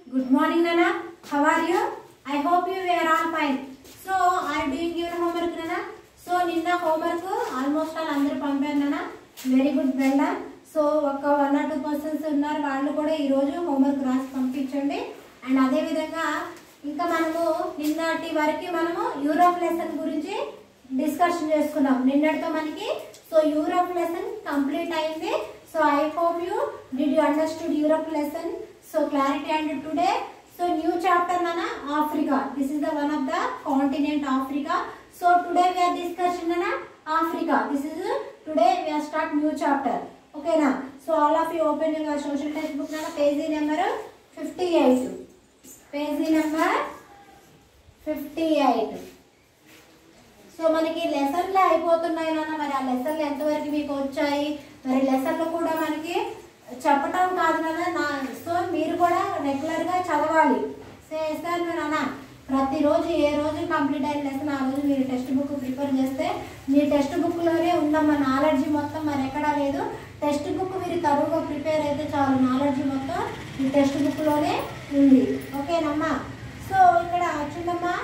Good morning, Nana. How are you? I hope you were all fine. So, are you doing your homework, Nana? So, ninna homework almost all అందరూ పంపారు Nana. Very good, well done. So, ఒక 1 or 2 persons ఉన్నారు, వాళ్ళు కూడా ఈ రోజు homework రాసి పంపించండి. అండ్ అదే విధంగా ఇంకా మనము నిన్నటి వరకు మనము యూరోప్ లెసన్ గురించి డిస్కషన్ చేసుకున్నాం. నిన్నటితో మనకి సో యూరోప్ లెసన్ కంప్లీట్ అయింది. So I hope you did you understood Europe lesson. So clarity and today so new chapter nana Africa. This is the one of the continent Africa. So today we are discussing nana Africa. This is today we are start new chapter. Okay na. So all of you open your social textbook nana page number 58. Page number 58. So మనకి లెసన్లు అయిపోతున్నాయి నాన్న. మరి ఆ లెసన్లు ఎంతవరకు మీకు వచ్చాయి? మరి లెసన్లు కూడా మనకి చెప్పటం కాదు కదా, సో మీరు కూడా రెగ్యులర్గా చదవాలి. చేస్తారు నాన్న. ప్రతిరోజు ఏ రోజు కంప్లీట్ అయిన లెసన్ ఆ రోజు మీరు టెక్స్ట్ బుక్ ప్రిపేర్ చేస్తే మీ టెక్స్ట్ బుక్లోనే ఉందమ్మా నాలెడ్జ్ మొత్తం, మరి ఎక్కడా లేదు. టెక్స్ట్ బుక్ మీరు తరువుగా ప్రిపేర్ అయితే చాలు, నాలెడ్జ్ మొత్తం మీ టెక్స్ట్ బుక్లోనే ఉంది. ఓకేనమ్మా. సో ఇక్కడ చూడమ్మా,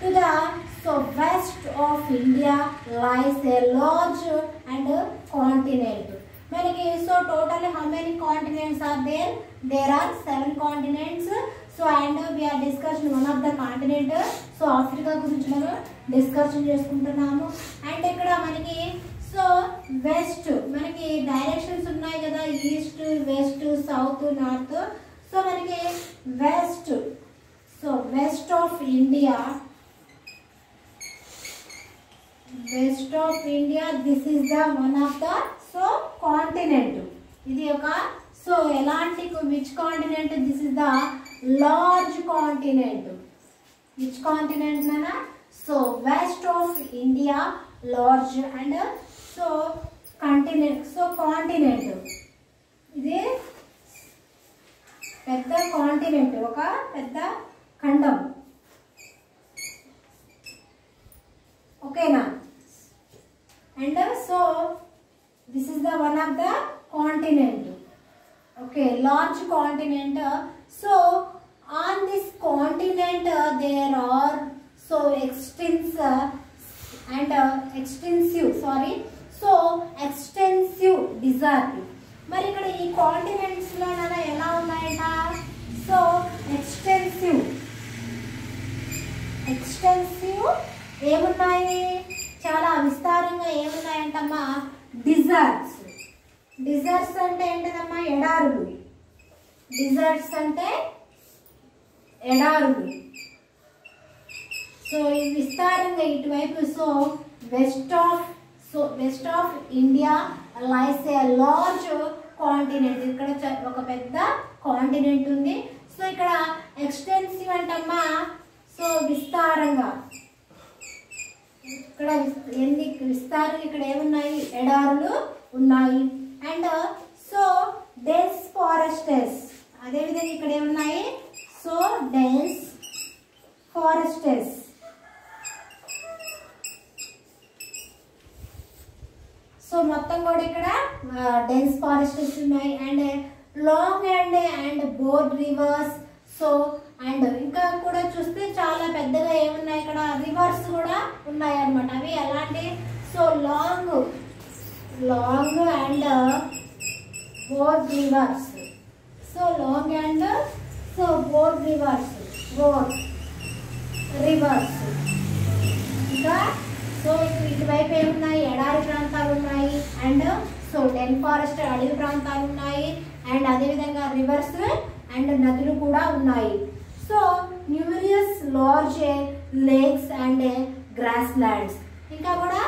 to the west of India lies a large and continent. మనకి so total how many continents are there? There are 7 continents. So and we are discussing one of the continent. So Africa గురించి మనం discussion చేసుకుంటున్నాము. And ఇక్కడ మనకి so west మనకి directions ఉన్నాయి కదా, east west south north. So మనకి west, so west of India, west of India, this is the one of the so continent. ఇది ఒక సో ఎలాంటి which continent? This is the large continent. Which continent nana? So west of India, large and so continent. So continent ఇది పెద్ద continent, ఒక పెద్ద ఖండం. ఓకేనా. and so this is the one of the continent. Okay, large continent. So on this continent there are so extensive desert. మరి ఇక్కడ ఈ continents లో ఎలా ఉన్నాయంట? సో ఎక్స్టెన్సివ్ ఏమున్నాయి? చాలా విస్తారంగా ఏమున్నాయంటమ్మా? డిజర్ట్స్. డిజర్ట్స్ అంటే ఏంటమ్మా? ఎడారులు. డిజర్ట్స్ అంటే ఎడారులు. సో ఈ విస్తారంగా ఇటువైపు so west of India lies a large continent. ఇక్కడ ఒక పెద్ద కాంటినెంట్ ఉంది. సో ఇక్కడ ఎక్స్టెన్సివ్ అంటమ్మా సో విస్తారంగా. ఇక్కడ ఎన్ని విస్తారంగా ఇక్కడ ఏమున్నాయి? ఎడారులు ఉన్నాయి. అండ్ సో డెన్స్ ఫారెస్టెస్, అదేవిధంగా ఇక్కడ ఏమున్నాయి? So dense ఫారెస్టెస్. సో మొత్తం కూడా ఇక్కడ డెన్స్ ఫారెస్టెస్ ఉన్నాయి. And long and board reverse. So and ఇంకా కూడా చూస్తే చాలా పెద్దగా ఏమున్నాయి ఇక్కడ? రివర్స్ కూడా ఉన్నాయి అన్నమాట. అవి ఎలాంటి? So long and board reverse. So long and so board reverse. ఇంకా సో ఇటువైపు ఏమున్నాయి? ఎడారి ప్రాంతాలు ఉన్నాయి. అండ్ సో డెన్ ఫారెస్ట్ అడవి ప్రాంతాలు ఉన్నాయి. అండ్ అదేవిధంగా రివర్స్ అండ్ నదులు కూడా ఉన్నాయి. So numerous large lakes and grass lands. ఇంకా కూడా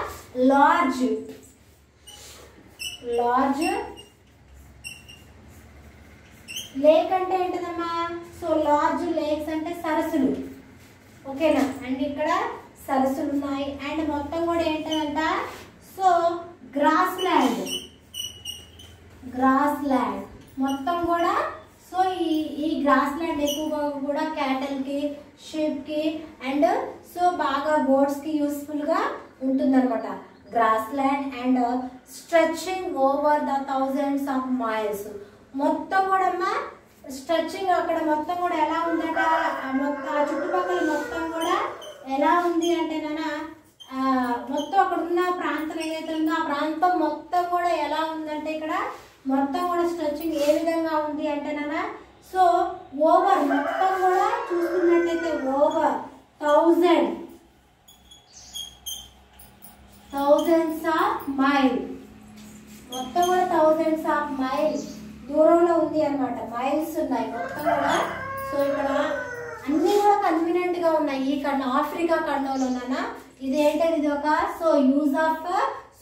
లార్జ్ లేక్ అంటే ఏంటిదమ్మా? సో లార్జ్ లేక్స్ అంటే సరస్సులు. ఓకేనా. అండ్ ఇక్కడ సరస్సులు ఉన్నాయి. అండ్ మొత్తం కూడా ఏంటంట? సో గ్రాస్ ల్యాండ్ మొత్తం కూడా. సో ఈ గ్రాస్ ల్యాండ్ ఎక్కువగా కూడా క్యాటల్ కి, షీప్ కి అండ్ సో బాగా బోట్స్ కి యూస్ఫుల్ గా ఉంటుందన్నమాట grassland. And stretching over the thousands of miles. మొత్తం కూడా స్ట్రెచింగ్ అక్కడ మొత్తం కూడా ఎలా ఉందట, మొత్తం ఆ చుట్టుపక్కల మొత్తం కూడా ఎలా ఉంది అంటే మొత్తం అక్కడ ఉన్న ప్రాంతం ఏదైతే ఉందో ఆ ప్రాంతం మొత్తం కూడా ఎలా ఉందంటే ఇక్కడ మొత్తం కూడా స్ట్రెచింగ్ ఏ విధంగా ఉంది అంటే సో ఓవర్ మొత్తం కూడా చూసుకున్నట్టయితే ఓవర్ థౌజండ్స్ ఆఫ్ మైల్, మొత్తం కూడా థౌజండ్స్ ఆఫ్ మైల్స్ దూరంలో ఉంది అనమాట. మైల్స్ ఉన్నాయి మొత్తం కూడా. సో ఇక్కడ అన్ని కూడా కన్వీనియంట్ గా ఉన్నాయి ఈ ఖండం, ఆఫ్రికా ఖండంలోనా. ఇదేంటది, ఇది ఒక so use of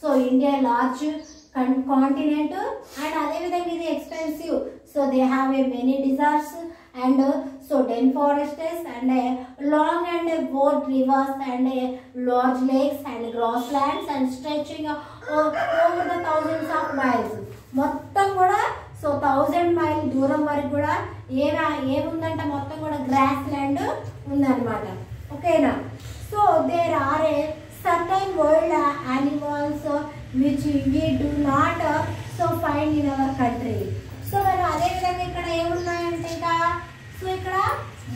so India large continent and అదే విధంగా ఇది expensive. So they have a many deserts and so dense forests and long and broad rivers and large lakes and grasslands and stretching over the thousands of miles. మొత్తం కూడా so 1000 mile దూరం వరకు కూడా ఏముందంటే మొత్తం కూడా గ్రాస్ ల్యాండ్ ఉందన్నమాట. ఓకేనా. So there are a certain wild animals which we do not so find in our country. So మరి అదే విధంగా ఇక్కడ ఏమున్నాయంటే ఇంకా సో ఇక్కడ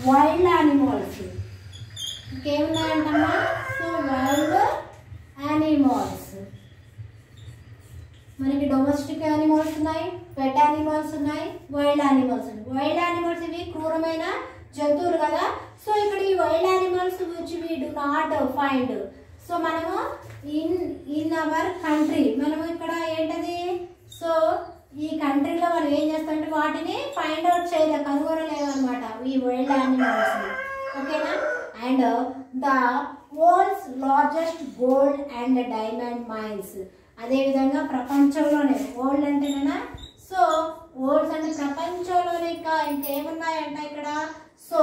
వైల్డ్ యానిమల్స్ ఇంకేమున్నాయంటమ్మా, సో వైల్డ్ యానిమల్స్ మనకి డొమెస్టిక్ యానిమల్స్ ఉన్నాయి, పెట్ యానిమల్స్ ఉన్నాయి, వైల్డ్ యానిమల్స్ ఉన్నాయి. వైల్డ్ యానిమల్స్ ఇవి క్రూరమైన జంతువులు కదా. సో ఇక్కడ ఈ wild animals which we do not find. So మనము ఇన్ అవర్ కంట్రీ మనము ఇక్కడ ఏంటది, సో ఈ కంట్రీలో మనం ఏం చేస్తామంటే వాటిని ఫైండ్ అవుట్ చేయలేదు, కనుగొనలేదు అనమాట ఈ వైల్డ్ యానిమల్స్. ఓకేనా. And the world's largest gold and diamond mines. అదేవిధంగా ప్రపంచంలోనే వరల్డ్ అంటేనా సో వరల్డ్స్ అంటే ప్రపంచంలోనే ఇంకా ఇంకేమున్నాయంట ఇక్కడ సో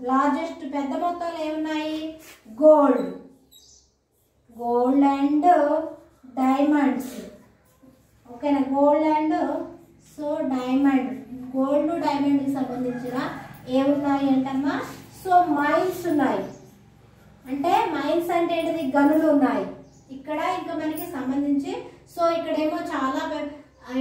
లార్జెస్ట్ పెద్ద మొత్తంలో ఏమున్నాయి, గోల్డ్ అండ్ డైమండ్స్. ఓకేనా. Gold and so diamond, gold డైమండ్కి సంబంధించిన ఏమున్నాయి అంటమ్మా సో మైన్స్ ఉన్నాయి. అంటే మైన్స్ అంటే ఏంటిది, గనులు ఉన్నాయి ఇక్కడ ఇంకా మనకి సంబంధించి. సో ఇక్కడేమో చాలా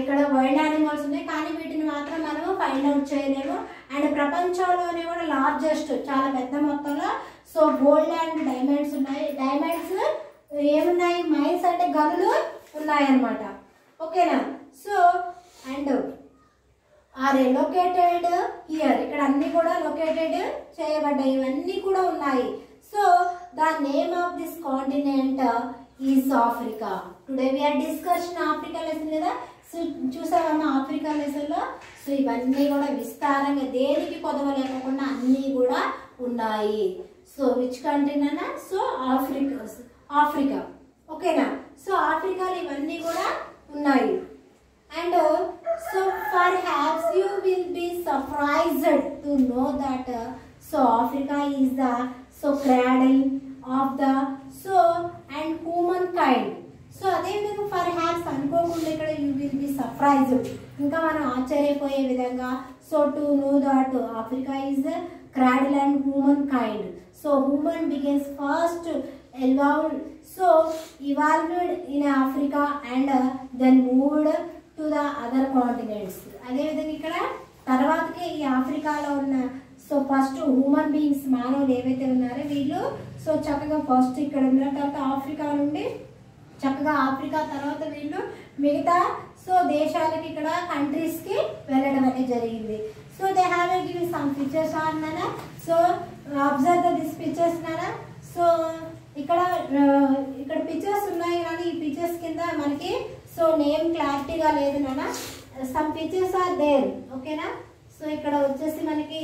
ఇక్కడ వైల్డ్ యానిమల్స్ ఉన్నాయి కానీ వీటిని మాత్రం మనము ఫైండ్ అవుట్ చేయలేము. అండ్ ప్రపంచంలోనే కూడా లార్జెస్ట్ చాలా పెద్ద మొత్తంలో సో గోల్డ్ అండ్ డైమండ్స్ ఉన్నాయి. డైమండ్స్ ఏమున్నాయి, మైన్స్ అంటే గనులు ఉన్నాయన్నమాట. ఓకేనా. So and are located here, ఇక్కడ అన్ని కూడా లొకేటెడ్ చేయబడ్డాయి, ఇవన్నీ కూడా ఉన్నాయి. So the name of this continent is Africa. Today we are discussion Africa lesson కదా. సో చూసావమ్మా ఆఫ్రికా లెసన్లో సో ఇవన్నీ కూడా విస్తారంగా దేనికి కొదవ లేకుండా అన్నీ కూడా ఉన్నాయి. సో విచ్ కంట్రీ అన్నా సో ఆఫ్రికా. ఓకేనా. సో ఆఫ్రికాలో ఇవన్నీ కూడా ఉన్నాయి. And so perhaps you will be surprised to know that so Africa is the so cradle of the so and human kind. So అదేవిధంగా పర్హాప్స్ అనుకోకుండా ఇక్కడ యూ విల్ బి సర్ప్రైజ్డ్, ఇంకా మనం ఆశ్చర్యపోయే విధంగా so to know that Africa is cradle and human kind. So human begins first evolved in Africa and then moved to the other continents. అదేవిధంగా ఇక్కడ తర్వాతకి ఈ ఆఫ్రికాలో ఉన్న సో ఫస్ట్ హ్యూమన్ బీయింగ్స్ మానవులు ఏవైతే ఉన్నారో వీళ్ళు సో చక్కగా ఫస్ట్ ఇక్కడ ఉన్న తర్వాత ఆఫ్రికా నుండి చక్కగా ఆఫ్రికా తర్వాత వీళ్ళు మిగతా సో దేశాలకి ఇక్కడ కంట్రీస్కి వెళ్ళడం అనేది జరిగింది. So they have give some pictures on నానా. సో అబ్జర్వ్ దిస్ పిక్చర్స్ నానా. సో ఇక్కడ పిక్చర్స్ ఉన్నాయి కానీ ఈ పిక్చర్స్ కింద మనకి సో నేమ్ క్లారిటీగా లేదు నాన్న. Some pictures are there. ఓకేనా. సో ఇక్కడ వచ్చేసి మనకి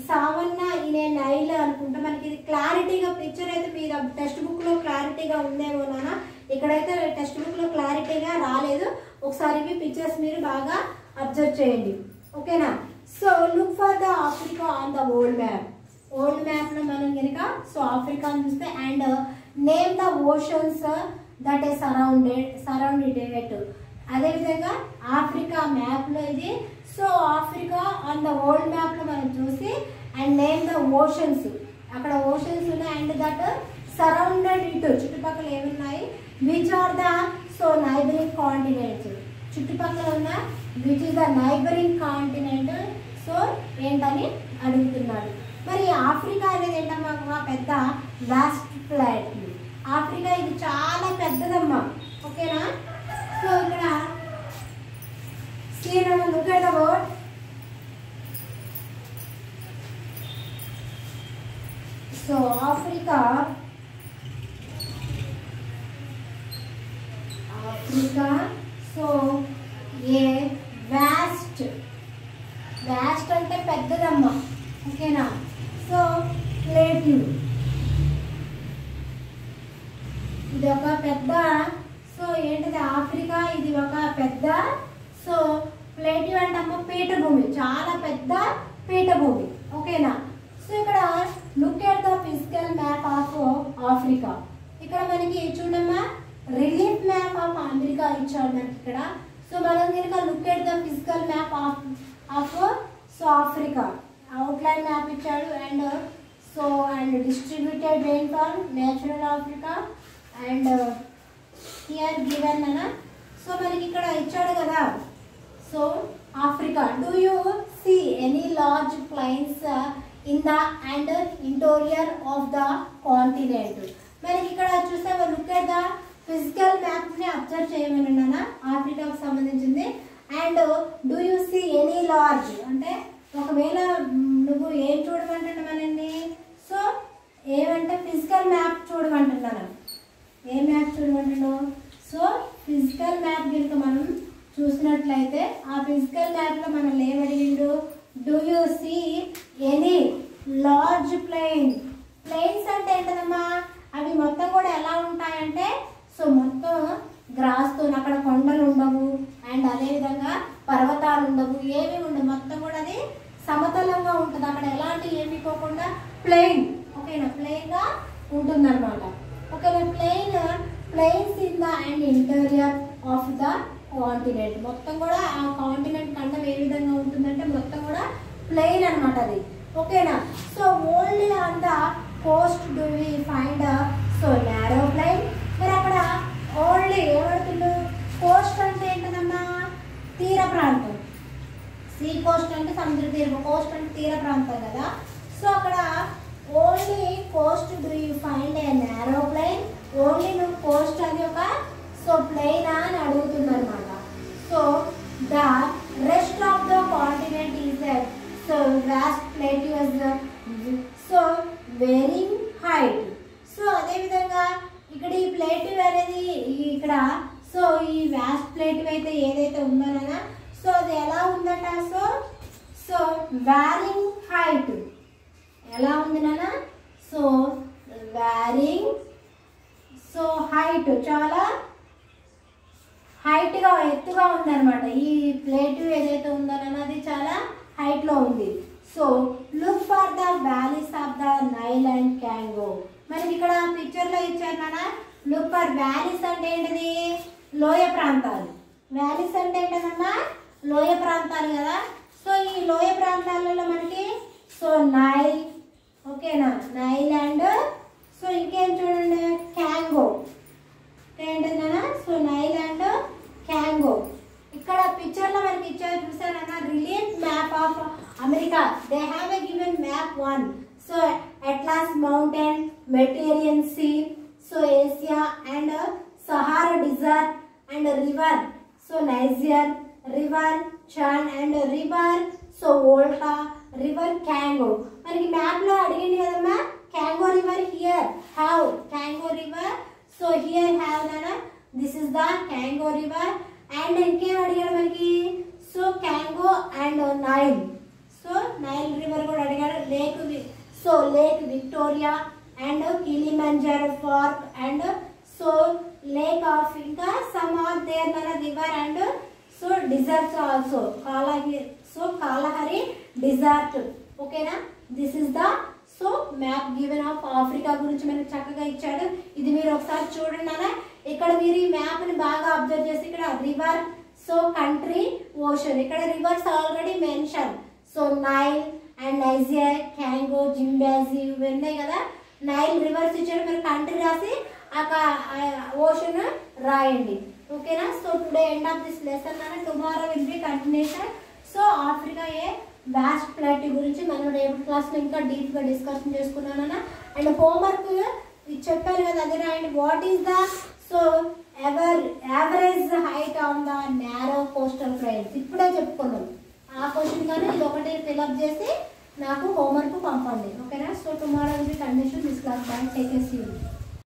సావన్న ఇనే నైల్ అనుకుంటా మనకి ఇది క్లారిటీగా పిక్చర్ అయితే మీద టెక్స్ట్ బుక్లో క్లారిటీగా ఉందేమో నాన్న. ఇక్కడైతే టెక్స్ట్ బుక్లో క్లారిటీగా రాలేదు. ఒకసారి ఇవి పిక్చర్స్ మీరు బాగా అబ్జర్వ్ చేయండి. ఓకేనా. So look for the Africa on the world map. World మ్యాప్లో మనం కనుక సో ఆఫ్రికాని చూస్తే and name the oceans that is surrounded it. అదేవిధంగా ఆఫ్రికా మ్యాప్లో ఇది so Africa on the world మ్యాప్లో మనం చూసి అండ్ నేమ్ ద ఓషన్స్, అక్కడ ఓషన్స్ ఉన్నాయి అండ్ దట్ సరౌండెడ్ ఇట్ చుట్టుపక్కల ఏమున్నాయి which are the so neighbouring continents. చుట్టుపక్కల ఉన్న which is the neighbouring continent. So ఏంటని అడుగుతున్నాడు. మరి ఆఫ్రికా అనేది ఏంటమ్మా, పెద్ద లాస్ట్ ప్లాట్. ఆఫ్రికా ఇది చాలా పెద్దదమ్మా, ఓకేనా. సో ఇక్కడ look at the word. So Africa so a vast అంటే పెద్దదమ్మా, ఓకేనా. సో ప్లేటివ్ ఇది ఒక పెద్ద, సో ఏంటిది ఆఫ్రికా ఇది ఒక పెద్ద, సో ప్లేటివ్ అంటే అమ్మ పీఠభూమి, చాలా పెద్ద పీఠభూమి, ఓకేనా. సో ఇక్కడ look at the physical map of Africa. ఇక్కడ మనకి చూడమ్మా రిలీఫ్ మ్యాప్ ఆఫ్ అమెరికా ఇచ్చాడు మనకి ఇక్కడ. సో మనం కనుక look at the physical map of so Africa outline map ఇచ్చాడు. And distributed rainfall natural Africa and here given అన్న. సో మనకి ఇక్కడ ఇచ్చాడు కదా. So Africa, do you see any large plains in the and interior of the continent. మనకి ఇక్కడ చూసావా, look at the physical map ని అబ్జర్వ్ చేయమని నాన్న, ఆఫ్రికాకు సంబంధించింది. And do you see any large అంటే ఒకవేళ నువ్వు ఏం చూడమంటున్నామనండి. సో ఏమంటే ఫిజికల్ మ్యాప్ చూడమంటున్నాను. ఏ మ్యాప్ చూడమంటున్నావు? సో ఫిజికల్ మ్యాప్ కనుక మనం చూసినట్లయితే ఆ ఫిజికల్ మ్యాప్లో మనం ఏమడిగిండు, do you see any large plain. Plains అంటే ఏంటదమ్మా, అవి మొత్తం కూడా ఎలా ఉంటాయంటే సో మొత్తం గ్రాస్తో, అక్కడ కొండలు ఉండవు అండ్ అదేవిధంగా పర్వతాలు ఉండవు, ఏమీ ఉండవు, మొత్తం కూడా అది సమతలంగా ఉంటుంది. అక్కడ ఎలాంటి ఏమీ పోకుండా ప్లెయిన్, ఓకేనా, ప్లెయిన్గా ఉంటుంది అనమాట. ఓకేనా. Plains in the and interior of the continent. మొత్తం కూడా ఆ కాంటినెంట్ ఖండం ఏ విధంగా ఉంటుందంటే మొత్తం కూడా ప్లెయిన్ అనమాట అది, ఓకేనా. So only on the coast do we find so narrow plain. మరి అక్కడ ఓన్లీ ఏమవుతుందో, కోస్ట్ అంటే ఏంటదమ్మా, తీర ప్రాంతం. సీ కోస్ట్ అంటే సముద్ర తీరం, కోస్ట్ అంటే తీర ప్రాంతం కదా. సో అక్కడ only coast do you find a narrow plain. Only నువ్వు కోస్ట్ అది ఒక సో ప్లెయినా అని అడుగుతుంది అనమాట. So the rest of the continent is so vast plateaus so varying height. So అదేవిధంగా ఇక్కడ ఈ ప్లేటివ్ అనేది ఇక్కడ సో ఈ వాస్ట్ ప్లేటివ్ అయితే ఏదైతే ఉందోనా, సో అది ఎలా ఉందట, సో వేరింగ్ హైట్ ఎలా ఉంది నాన్న, సో వేరింగ్ సో హైట్ చాలా హైట్గా ఎత్తుగా ఉందన్నమాట. ఈ ప్లేటివ్ ఏదైతే ఉందో అది చాలా హైట్లో ఉంది. So look for the valleys of the Nile and Congo. మనకి ఇక్కడ పిక్చర్లో ఇచ్చారు నాన్న. లుక్ ఫర్ వ్యాలీస్ అంటే ఏంటిది, లోయ ప్రాంతాలు. వ్యాలీస్ అంటే ఏంటమ్మా, లోయ ప్రాంతాలు కదా. సో ఈ లోయ ప్రాంతాలలో మనకి సో నైల్, ఓకేనా, నైల్ అండ్ సో ఇంకేం చూడండి క్యాంగో ఏంటి నాన్న, సో నైల్ అండ్ క్యాంగో. ఇక్కడ పిక్చర్లో మనకి ఇచ్చారు చూసారన్న, relief map of America. They have a given map 1. So Atlas mountain, Mediterranean Sea, so Asia and Sahara desert and river so Niger, river Chad and river so Volta, river Congo. మనకి మ్యాప్లో అడిగింది కదమ్మా, Congo river here have, Congo river so here have నానా, this is the Congo river. And ఇంకేం అడిగాడు మనకి, so Congo and Nile, so Nile river కూడా అడిగాడు. Lake Victoria and Kilimanjaro park and so lake of, ఇంకా some are there నానా river and so deserts also, Kalahari desert, ఓకేనా. This is the so map given of Africa గురించి మనకి చక్కగా ఇచ్చాడు. ఇది మీరు ఒకసారి చూడండి నాన్న. ఇక్కడ మీరు ఈ మ్యాప్ ని బాగా అబ్జర్వ్ చేసి ఇక్కడ రివర్ సో కంట్రీ ఓషన్, ఇక్కడ rivers already mention. So Nile and Niger, Congo, Zambezi ఇవి ఉన్నాయి కదా. నైల్ రివర్స్ ఇచ్చాడు, మీరు కంట్రీ రాసి ఓషన్ రాయండి, ఓకేనా. So today end of this lesson అన్న, tomorrow will be continuation. So Africa a vast plateau గురించి మనం రేపటి క్లాస్లో ఇంకా డీప్గా డిస్కషన్ చేసుకున్నానన్న. అండ్ హోంవర్క్ చెప్పారు కదా అది రాయండి. What is the so average height on the narrow coastal planes, ఇప్పుడే చెప్పుకున్నాం ఆ క్వశ్చన్ కానీ ఇది ఒకటి ఫిల్అప్ చేసి నాకు హోంవర్క్ పంపండి. ఓకేనా. So tomorrow will be continuation this class. Bye, take care, see you.